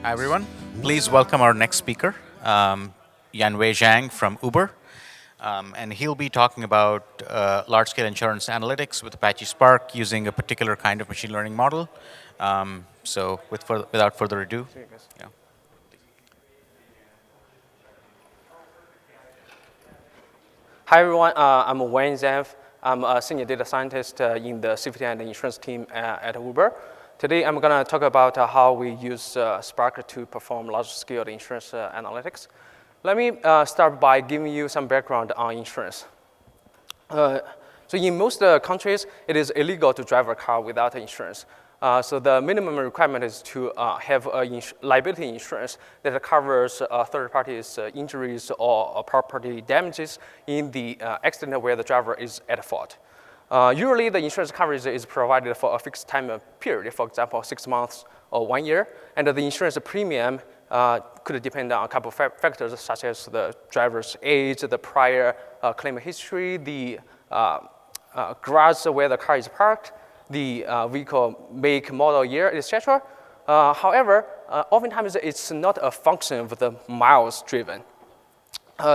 Hi, everyone. Please welcome our next speaker, Yanwei Zhang from Uber. And he'll be talking about large-scale insurance analytics with Apache Spark using a particular kind of machine learning model. Without further ado, yeah. Hi, everyone. I'm Wayne Zhang. I'm a senior data scientist in the safety and insurance team at Uber. Today, I'm going to talk about how we use Spark to perform large-scale insurance analytics. Let me start by giving you some background on insurance. So in most countries, it is illegal to drive a car without insurance. So the minimum requirement is to have a liability insurance that covers third parties' injuries or property damages in the accident where the driver is at fault. Usually, the insurance coverage is provided for a fixed time period, for example, 6 months or 1 year, and the insurance premium could depend on a couple of factors such as the driver's age, the prior claim history, the garage where the car is parked, the vehicle make, model, year, etc. However, oftentimes it's not a function of the miles driven.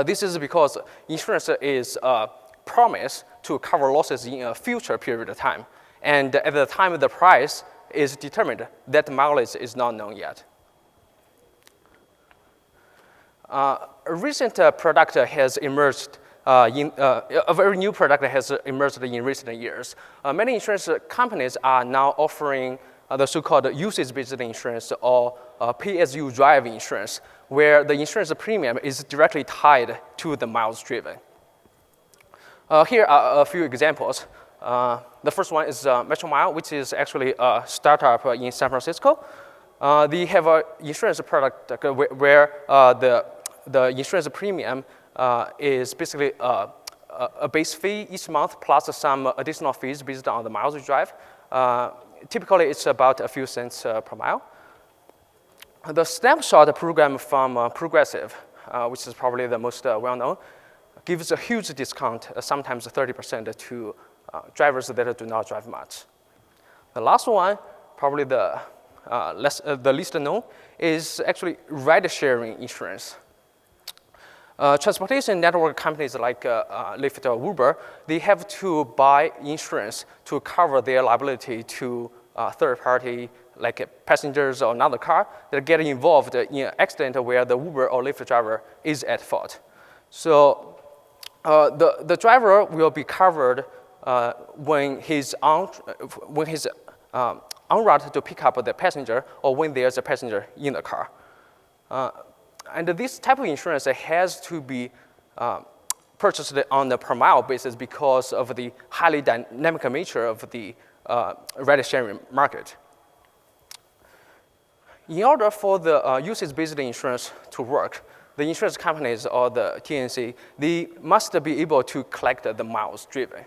This is because insurance is a promise to cover losses in a future period of time. And at the time the price is determined, that mileage is not known yet. A recent product has emerged a very new product has emerged in recent years. Many insurance companies are now offering the so-called usage-based insurance or pay-as-you-drive insurance, where the insurance premium is directly tied to the miles driven. Here are a few examples. The first one is Metro which is actually a startup in San Francisco. They have an insurance product where the insurance premium is basically a base fee each month plus some additional fees based on the miles you drive. Typically, it's about a few cents per mile. The snapshot program from Progressive, which is probably the most well-known, gives a huge discount, sometimes 30% to drivers that do not drive much. The last one, probably the least known, is actually ride-sharing insurance. Transportation network companies like Lyft or Uber, they have to buy insurance to cover their liability to third party, like passengers or another car that get involved in an accident where the Uber or Lyft driver is at fault. So the driver will be covered when he's en route to pick up the passenger or when there's a passenger in the car. And this type of insurance has to be purchased on a per mile basis because of the highly dynamic nature of the ride-sharing market. In order for the usage-based insurance to work, the insurance companies or the TNC, they must be able to collect the miles driven.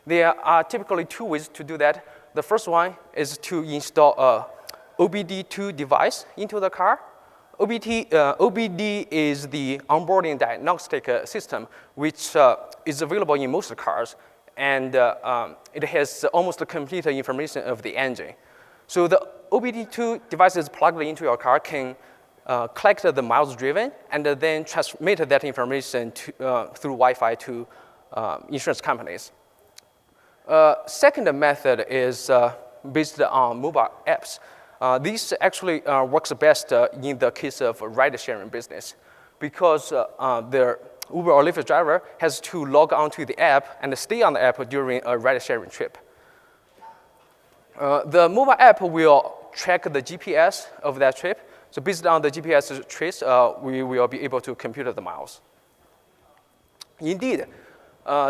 There are typically two ways to do that. The first one is to install a OBD2 device into the car. OBD is the onboarding diagnostic system, which is available in most cars, and it has almost complete information of the engine. So the OBD2 devices plugged into your car can collect the miles driven and then transmit that information through Wi-Fi to insurance companies. Second method is based on mobile apps. This actually works best in the case of ride-sharing business because the Uber or Lyft driver has to log onto the app and stay on the app during a ride-sharing trip. The mobile app will track the GPS of that trip. So based on the GPS trace, we will be able to compute the miles. Indeed,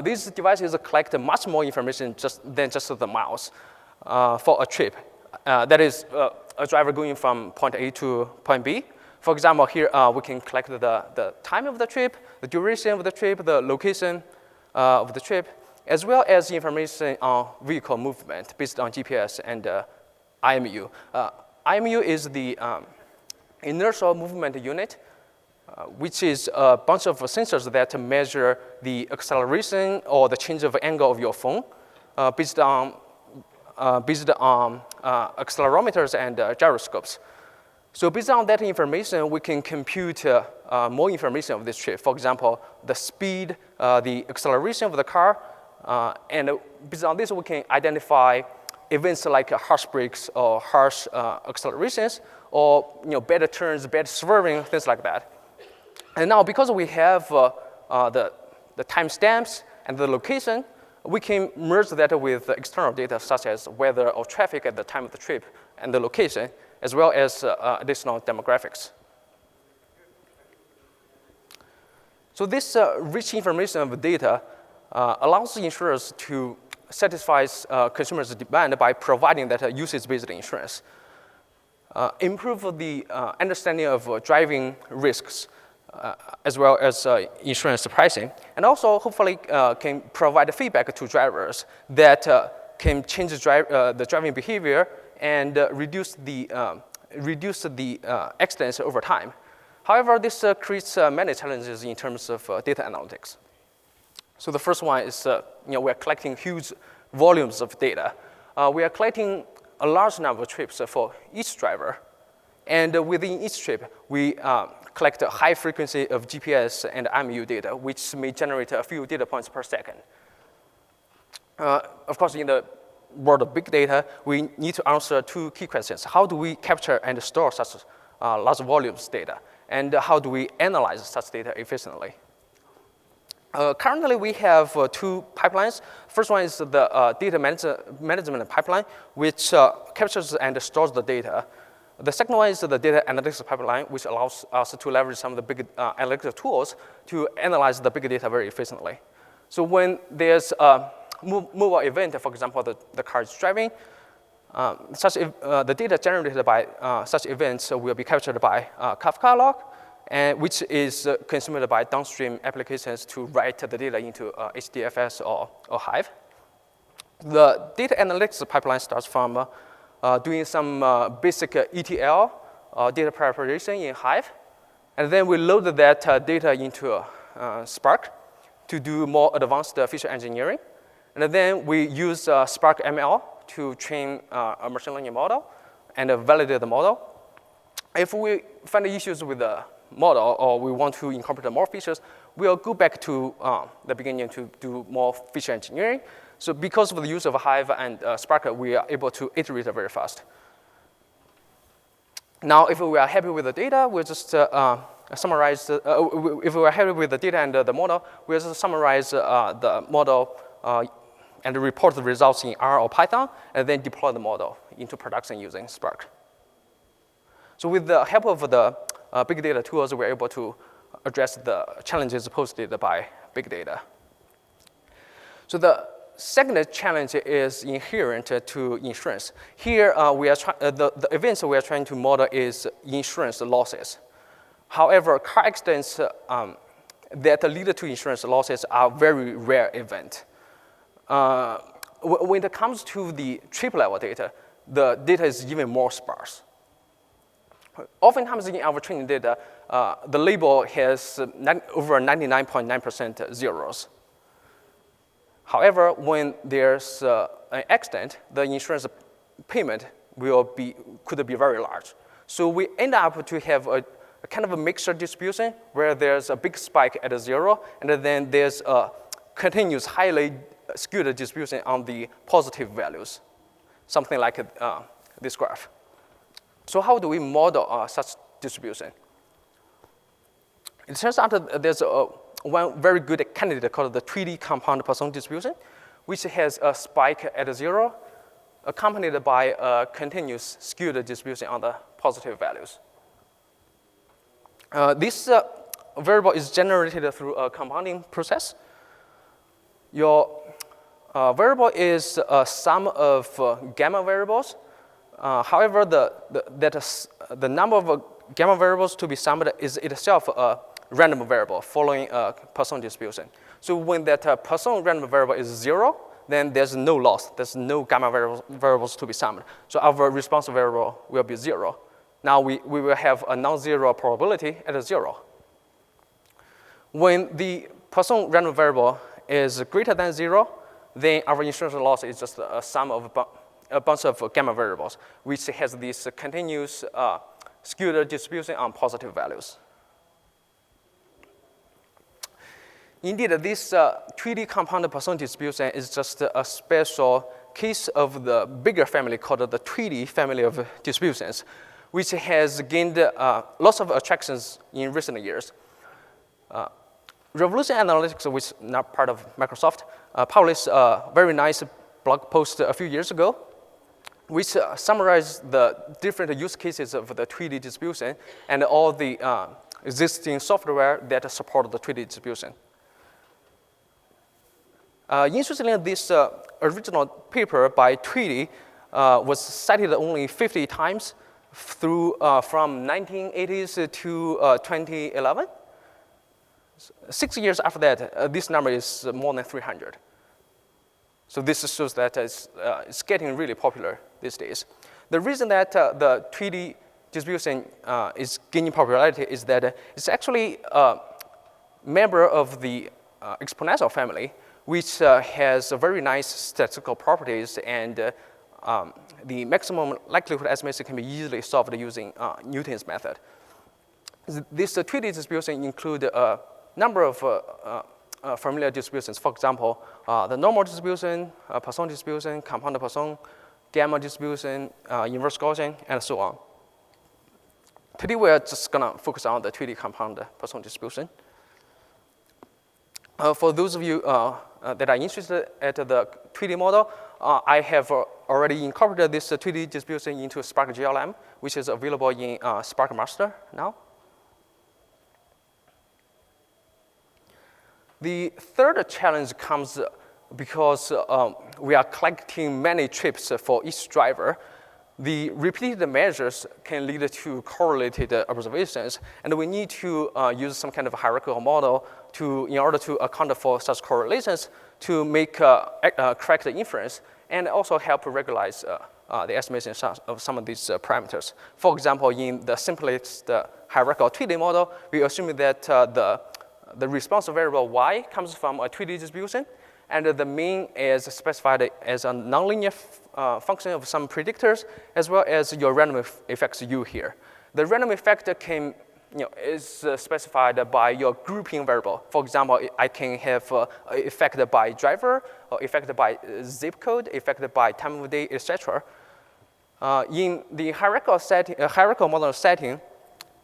these devices collect much more information than just the miles for a trip. That is a driver going from point A to point B. For example, here we can collect the time of the trip, the duration of the trip, the location of the trip, as well as information on vehicle movement based on GPS and IMU. IMU is the inertial movement unit, which is a bunch of sensors that measure the acceleration or the change of angle of your phone based on accelerometers and gyroscopes. So based on that information, we can compute more information of this trip. For example, the speed, the acceleration of the car, and based on this, we can identify events like harsh brakes or harsh accelerations, or bad turns, bad swerving, things like that. And now, because we have the timestamps and the location, we can merge that with external data such as weather or traffic at the time of the trip and the location, as well as additional demographics. So this rich information of data allows insurers to satisfy consumers' demand by providing that usage-based insurance, improve the understanding of driving risks, as well as insurance pricing, and also hopefully can provide feedback to drivers that can change the driving behavior and reduce the accidents over time. However, this creates many challenges in terms of data analytics. So the first one is we're collecting huge volumes of data. We are collecting a large number of trips for each driver. And within each trip, we collect a high frequency of GPS and IMU data, which may generate a few data points per second. Of course, in the world of big data, we need to answer two key questions. How do we capture and store such large volumes of data? And how do we analyze such data efficiently? Currently, we have two pipelines. First one is the data management pipeline, which captures and stores the data. The second one is the data analytics pipeline, which allows us to leverage some of the big analytical tools to analyze the big data very efficiently. So when there's a mobile event, for example, the car is driving, the data generated by such events will be captured by Kafka log, which is consumed by downstream applications to write the data into HDFS or Hive. The data analytics pipeline starts from doing some basic ETL, data preparation in Hive, and then we load that data into Spark to do more advanced feature engineering. And then we use Spark ML to train a machine learning model and validate the model. If we find issues with the model or we want to incorporate more features, we'll go back to the beginning to do more feature engineering. So because of the use of Hive and Spark, we are able to iterate very fast. Now, if we are happy with the data, we'll just summarize. If we are happy with the data and the model, we'll just summarize the model and report the results in R or Python, and then deploy the model into production using Spark. So with the help of the big data tools, we're able to address the challenges posed by big data. So the second challenge is inherent to insurance. Here, the events we are trying to model is insurance losses. However, car accidents that lead to insurance losses are very rare event. When it comes to the trip level data, the data is even more sparse. Oftentimes in our training data, the label has over 99.9% zeros. However, when there's an accident, the insurance payment could be very large. So we end up to have a kind of a mixture distribution where there's a big spike at a 0, and then there's a continuous highly skewed distribution on the positive values, something like this graph. So how do we model such distribution? It turns out that there's one very good candidate called the Tweedie compound Poisson distribution, which has a spike at a 0, accompanied by a continuous skewed distribution on the positive values. This variable is generated through a compounding process. Your variable is a sum of gamma variables. However, the number of gamma variables to be summed is itself a random variable following a Poisson distribution. So when that Poisson random variable is 0, then there's no loss. There's no gamma variables to be summed. So our response variable will be 0. Now we will have a non-zero probability at a 0. When the Poisson random variable is greater than 0, then our insurance loss is just a sum of a bunch of gamma variables, which has this continuous skewed distribution on positive values. Indeed, this Tweedie compound Poisson distribution is just a special case of the bigger family called the Tweedie family of distributions, which has gained lots of attractions in recent years. Revolution Analytics, which is not part of Microsoft, published a very nice blog post a few years ago, which summarized the different use cases of the Tweedie distribution and all the existing software that support the Tweedie distribution. Interestingly, this original paper by Tweedie was cited only 50 times through from 1980s to 2011. 6 years after that, this number is more than 300. So this shows that it's getting really popular these days. The reason that the Tweedie distribution is gaining popularity is that it's actually a member of the exponential family, which has very nice statistical properties, and the maximum likelihood estimation can be easily solved using Newton's method. This Tweedie distribution includes a number of familiar distributions. For example, the normal distribution, Poisson distribution, compound Poisson, gamma distribution, inverse Gaussian, and so on. Today, we're just going to focus on the Tweedie compound Poisson distribution. For those of you that are interested at the Tweedie model, I have already incorporated this Tweedie distribution into Spark GLM, which is available in Spark Master now. The third challenge comes because we are collecting many trips for each driver. The repeated measures can lead to correlated observations, and we need to use some kind of hierarchical model in order to account for such correlations to make correct inference, and also help regularize the estimation of some of these parameters. For example, in the simplest hierarchical Tweedie model, we assume that the response variable y comes from a Tweedie distribution, and the mean is specified as a nonlinear function of some predictors, as well as your random effects u here. The random effect is specified by your grouping variable. For example, I can have effect by driver, or effect by zip code, effect by time of day, etc. In the hierarchical model setting,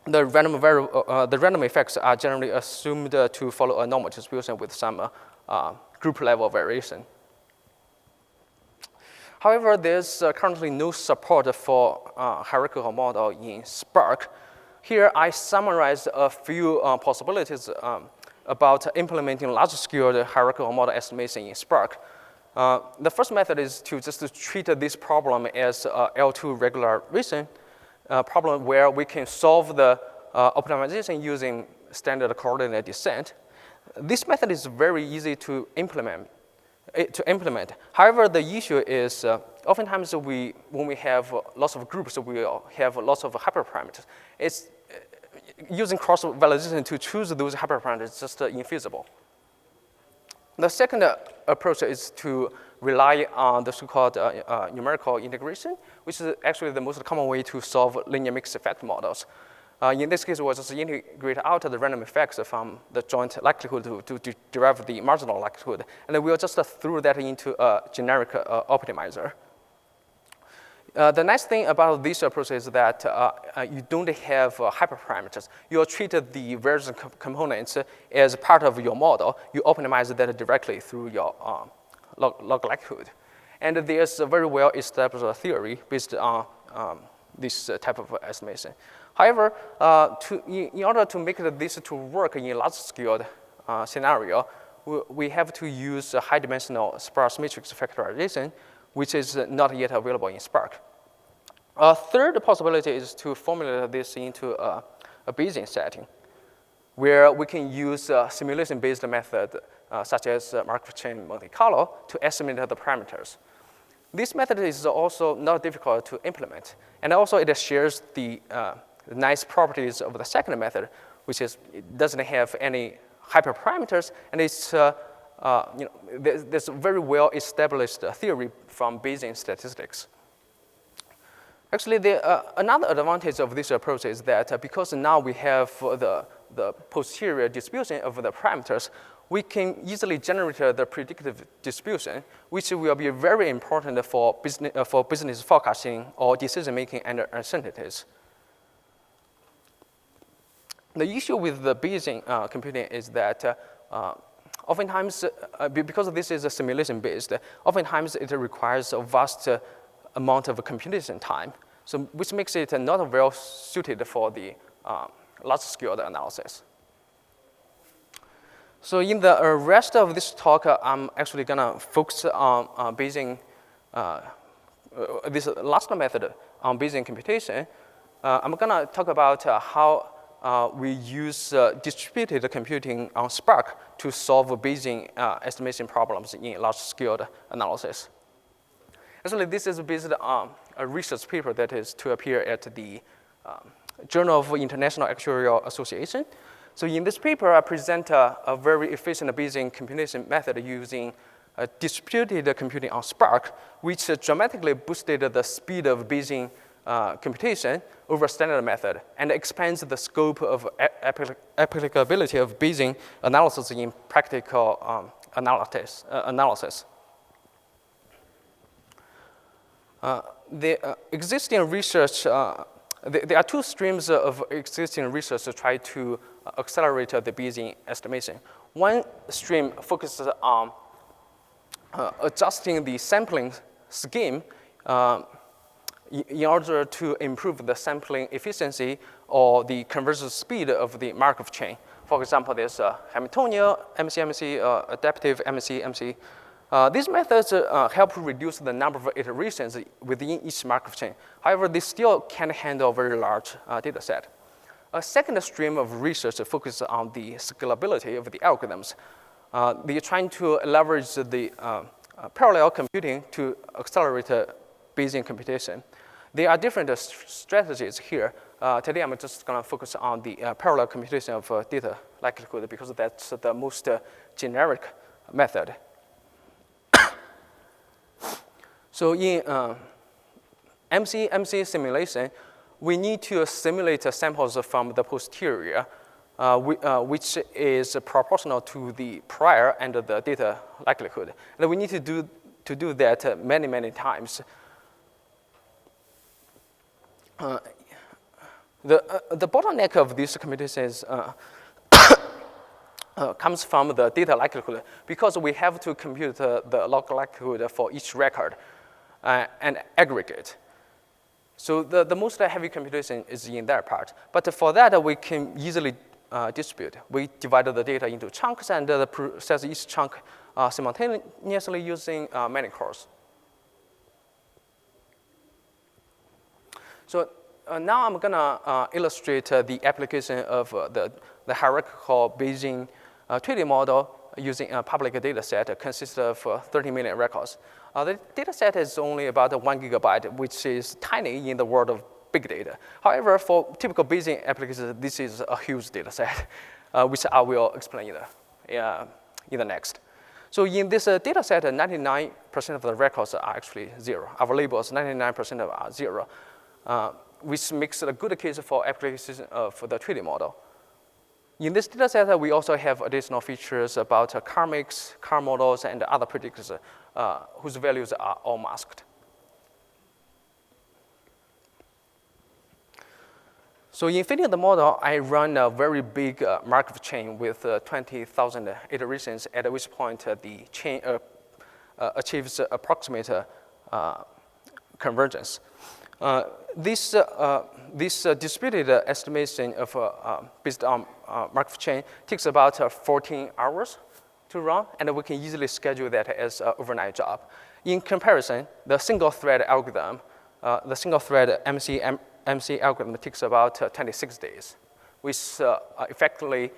the random effects are generally assumed to follow a normal distribution with some group level variation. However, there's currently no support for hierarchical model in Spark. Here, I summarize a few possibilities about implementing large-scale hierarchical model estimation in Spark. The first method is to just treat this problem as a L2 regularization problem where we can solve the optimization using standard coordinate descent. This method is very easy to implement. However, the issue is oftentimes when we have lots of groups, we have lots of hyperparameters. It's using cross-validation to choose those hyperparameters is just infeasible. The second approach is to rely on the so-called numerical integration, which is actually the most common way to solve linear mixed effect models. In this case, we'll just integrate out the random effects from the joint likelihood to derive the marginal likelihood. And then we'll just throw that into a generic optimizer. The nice thing about this approach is that you don't have hyperparameters. You treat the various components as part of your model. You optimize that directly through your log likelihood. And there's a very well-established theory based on this type of estimation. However, in order to make this to work in a large-scale scenario, we have to use a high-dimensional sparse matrix factorization, which is not yet available in Spark. A third possibility is to formulate this into a Bayesian setting, where we can use a simulation-based method, such as Markov chain Monte Carlo, to estimate the parameters. This method is also not difficult to implement, and also it shares the nice properties of the second method, which is it doesn't have any hyperparameters, and it's there's a very well-established theory from Bayesian statistics. Actually, another advantage of this approach is that because now we have the posterior distribution of the parameters, we can easily generate the predictive distribution, which will be very important for business forecasting or decision-making under uncertainties. The issue with the Bayesian computing is that oftentimes, because this is a simulation-based, oftentimes it requires a vast amount of computation time, so which makes it not well suited for the large-scale analysis. So in the rest of this talk, I'm actually gonna focus on Bayesian, this last method on Bayesian computation. I'm gonna talk about how we use distributed computing on Spark to solve Bayesian estimation problems in large-scale analysis. Actually, this is based on a research paper that is to appear at the Journal of International Actuarial Association. So in this paper, I present a very efficient Bayesian computation method using distributed computing on Spark, which dramatically boosted the speed of Bayesian computation over standard method and expands the scope of applicability of Bayesian analysis in practical analysis. The existing research, there are two streams of existing research to try to accelerate the Bayesian estimation. One stream focuses on adjusting the sampling scheme in order to improve the sampling efficiency or the conversion speed of the Markov chain. For example, there's Hamiltonian, MC-MC, adaptive MC-MC. These methods help reduce the number of iterations within each Markov chain. However, they still can't handle a very large data set. A second stream of research focuses on the scalability of the algorithms. They're trying to leverage the parallel computing to accelerate Bayesian computation. There are different strategies here. Today, I'm just going to focus on the parallel computation of data likelihood because that's the most generic method. So in MC simulation, we need to simulate samples from the posterior, which is proportional to the prior and the data likelihood. And we need to do that many, many times. The bottleneck of these computations comes from the data likelihood because we have to compute the log likelihood for each record and aggregate. So the most heavy computation is in that part. But for that, we can easily distribute. We divide the data into chunks and process each chunk simultaneously using many cores. So now I'm gonna illustrate the application of the hierarchical Bayesian Tweedie model using a public data set consists of 30 million records. The data set is only about 1 gigabyte, which is tiny in the world of big data. However, for typical Bayesian applications, this is a huge data set, which I will explain in the next. So in this data set, 99% of the records are actually zero. Our labels, 99% are zero, which makes a good case for application of the Tweedie model. In this data set, we also have additional features about car makes, car models, and other predictors whose values are all masked. So in fitting the model, I run a very big Markov chain with 20,000 iterations, at which point the chain achieves approximate convergence. This distributed estimation of based on Markov chain takes about 14 hours to run, and we can easily schedule that as an overnight job. In comparison, the single-thread algorithm, the single-thread MC algorithm takes about 26 days, which effectively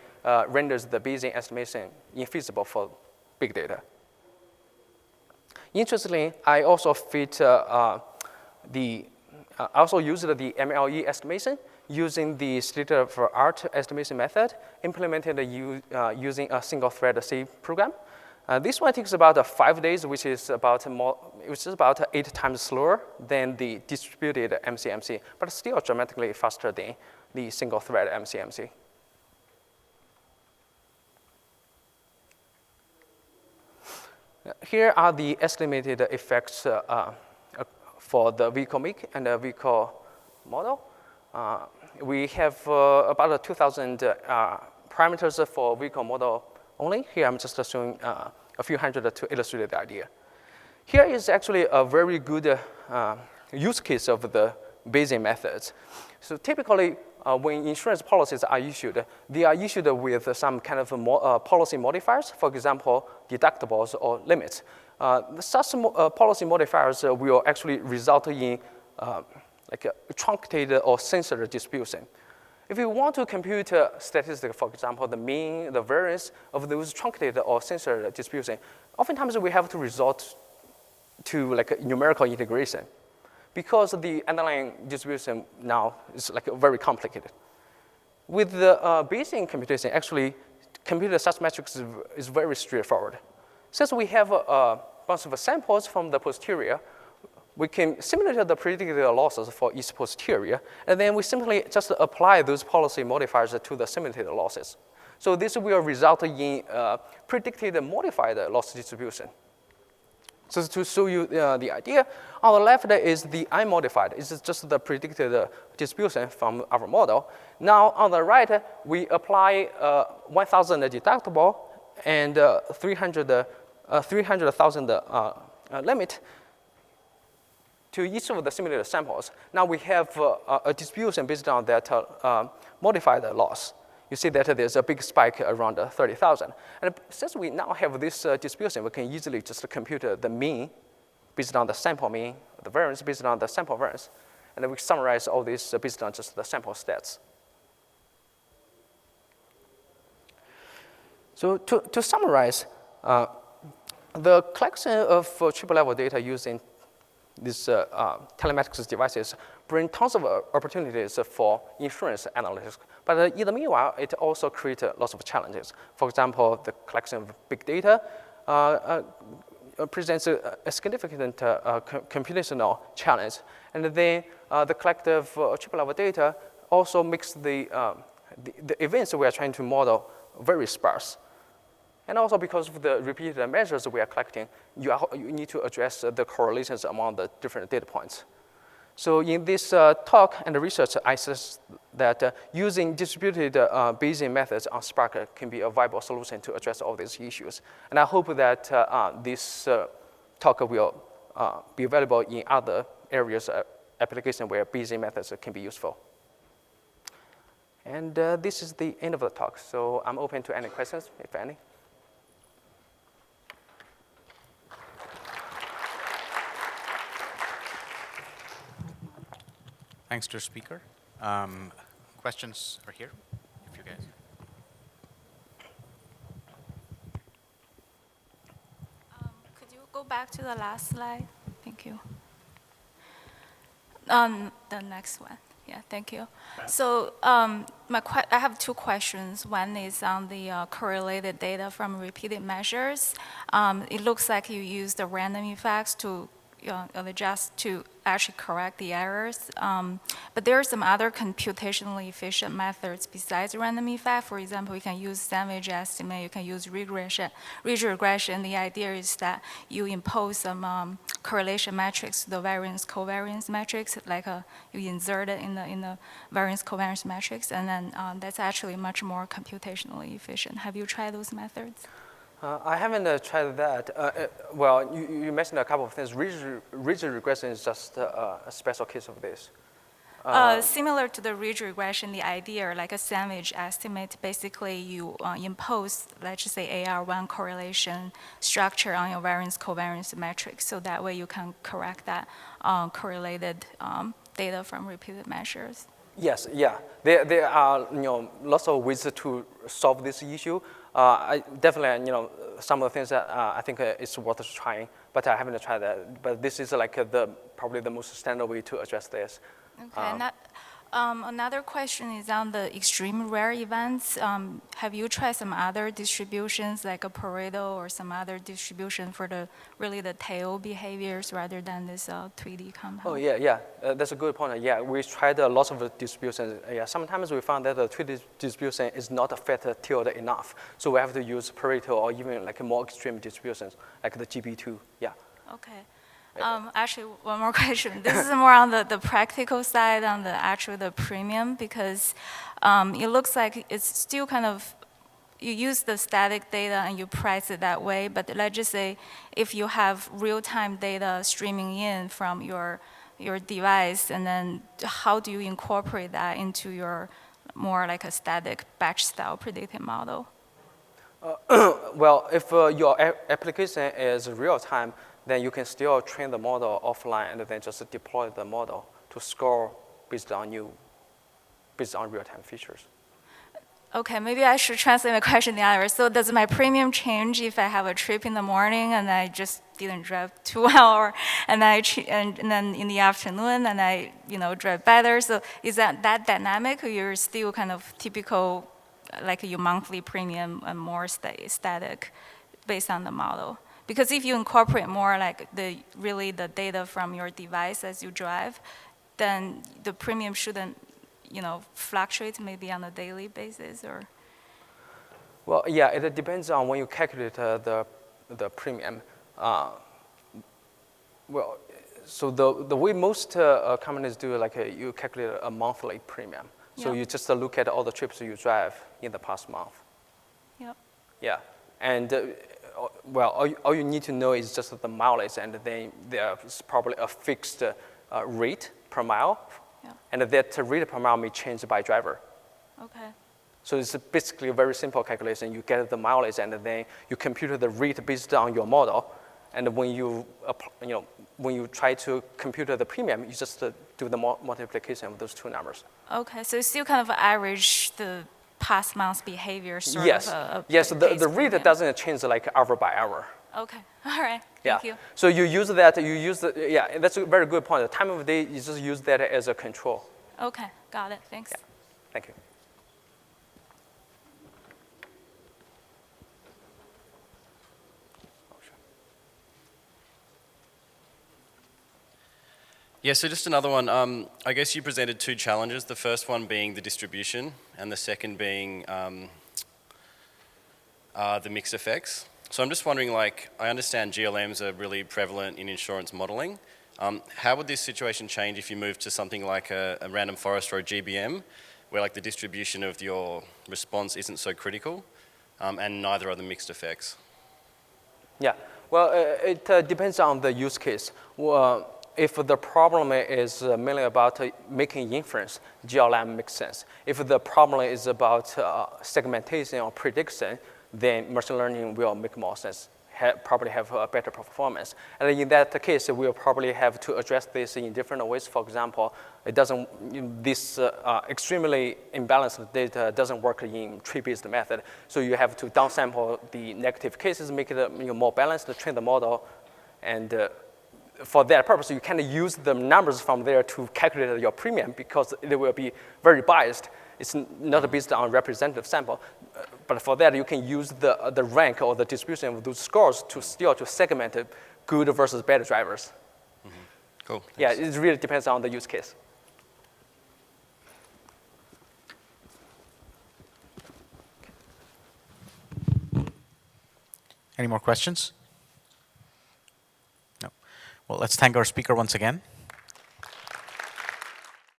renders the Bayesian estimation infeasible for big data. Interestingly, I also fit I also used the MLE estimation using the state-of-the-art estimation method implemented using a single-thread C program. This one takes about 5 days, which is about 8 times slower than the distributed MCMC, but still dramatically faster than the single-thread MCMC. Here are the estimated effects for the vehicle make and the vehicle model. We have about 2,000 parameters for vehicle model only. Here I'm just showing a few hundred to illustrate the idea. Here is actually a very good use case of the Bayesian methods. So typically, when insurance policies are issued, they are issued with some kind of policy modifiers, for example, deductibles or limits. Such policy modifiers will actually result in like a truncated or censored distribution. If you want to compute statistics, for example, the mean, the variance of those truncated or censored distribution, oftentimes we have to resort to like a numerical integration because the underlying distribution now is like very complicated. With the Bayesian computation, actually, computing such metrics is very straightforward. Since we have a bunch of samples from the posterior, we can simulate the predicted losses for each posterior, and then we simply just apply those policy modifiers to the simulated losses. So this will result in predicted modified loss distribution. So to show you the idea, on the left is the unmodified. It's just the predicted distribution from our model. Now on the right, we apply 1,000 deductible and 300,000 limit to each of the simulated samples. Now we have a distribution based on that modified loss. You see that there's a big spike around 30,000. And since we now have this distribution, we can easily just compute the mean based on the sample mean, the variance based on the sample variance. And then we summarize all this based on just the sample stats. So to summarize, the collection of triple-level data using these telematics devices bring tons of opportunities for insurance analytics. But in the meanwhile, it also creates lots of challenges. For example, the collection of big data presents a significant computational challenge. And then the collective triple-level data also makes the events we are trying to model very sparse. And also because of the repeated measures we are collecting, you need to address the correlations among the different data points. So in this talk and research, I suggest that using distributed Bayesian methods on Spark can be a viable solution to address all these issues. And I hope that this talk will be available in other areas of application where Bayesian methods can be useful. And this is the end of the talk. So I'm open to any questions, if any. Thanks to the speaker. Questions are here, if you guys. Could you go back to the last slide? Thank you. The next one. Yeah, thank you. So I have two questions. One is on the correlated data from repeated measures. It looks like you used the random effects to adjust to actually correct the errors. But there are some other computationally efficient methods besides random effect. For example, you can use sandwich estimate, you can use ridge regression. The idea is that you impose some correlation metrics to the variance covariance metrics, like you insert it in the variance covariance metrics, and then that's actually much more computationally efficient. Have you tried those methods? I haven't tried that. Well, you mentioned a couple of things. Ridge regression is just a special case of this. Similar to the ridge regression, the idea, like a sandwich estimate, basically you impose, let's just say, AR1 correlation structure on your variance covariance metrics, so that way you can correct that correlated data from repeated measures. Yes, yeah. There are lots of ways to solve this issue. I definitely, some of the things that I think it's worth trying, but I haven't tried that. But this is like probably the most standard way to address this. Okay, Another question is on the extreme rare events. Have you tried some other distributions like a Pareto or some other distribution for the really the tail behaviors rather than this Tweedie compound? Oh, yeah. That's a good point. Yeah, we tried lots of distributions. Yeah, sometimes we found that the Tweedie distribution is not fat tailed enough. So we have to use Pareto or even like more extreme distributions like the GB2. Yeah. Okay. Actually, one more question. This is more on the practical side, on the premium, because it looks like it's still kind of, you use the static data and you price it that way, but let's just say if you have real-time data streaming in from your device, and then how do you incorporate that into your more like a static batch-style predictive model? Well, if your application is real-time, then you can still train the model offline and then just deploy the model to score based on real-time features. Okay, maybe I should translate my question the other way. So does my premium change if I have a trip in the morning and I just didn't drive 2 hours, and then in the afternoon and I drive better? So is that dynamic, or you're still kind of typical, like your monthly premium and more static based on the model? Because if you incorporate more like the data from your device as you drive, then the premium shouldn't fluctuate maybe on a daily basis, or? Well, yeah, it depends on when you calculate the premium. Well, so the way most companies do, like you calculate a monthly premium. So you just look at all the trips you drive in the past month. Yep. Yeah, and well, all you need to know is just the mileage, and then there's probably a fixed rate per mile, and that rate per mile may change by driver. Okay. So it's basically a very simple calculation. You get the mileage, and then you compute the rate based on your model, and when you try to compute the premium, you just do the multiplication of those two numbers. Okay, so it's still kind of average the past month's behavior sort yes. of Yes, the rate premium. doesn't change like hour by hour. Okay, all right, Yeah. thank you. So you use that, yeah, that's a very good point. The time of day, you just use that as a control. Okay, got it, thanks. Yeah. Thank you. Yeah, so just another one. I guess you presented two challenges, the first one being the distribution and the second being the mixed effects. So I'm just wondering, like, I understand GLMs are really prevalent in insurance modeling. How would this situation change if you move to something like a random forest or a GBM, where like the distribution of your response isn't so critical, and neither are the mixed effects? Yeah, well, it depends on the use case. If the problem is mainly about making inference, GLM makes sense. If the problem is about segmentation or prediction, then machine learning will make more sense, probably have a better performance. And in that case, we'll probably have to address this in different ways. For example, this extremely imbalanced data doesn't work in tree-based method. So you have to downsample the negative cases, make it more balanced, train the model, and for that purpose, you can use the numbers from there to calculate your premium because they will be very biased. It's not based on representative sample. But for that, you can use the rank or the distribution of those scores to segment good versus bad drivers. Mm-hmm. Cool. Thanks. Yeah, it really depends on the use case. Any more questions? No. Well, let's thank our speaker once again.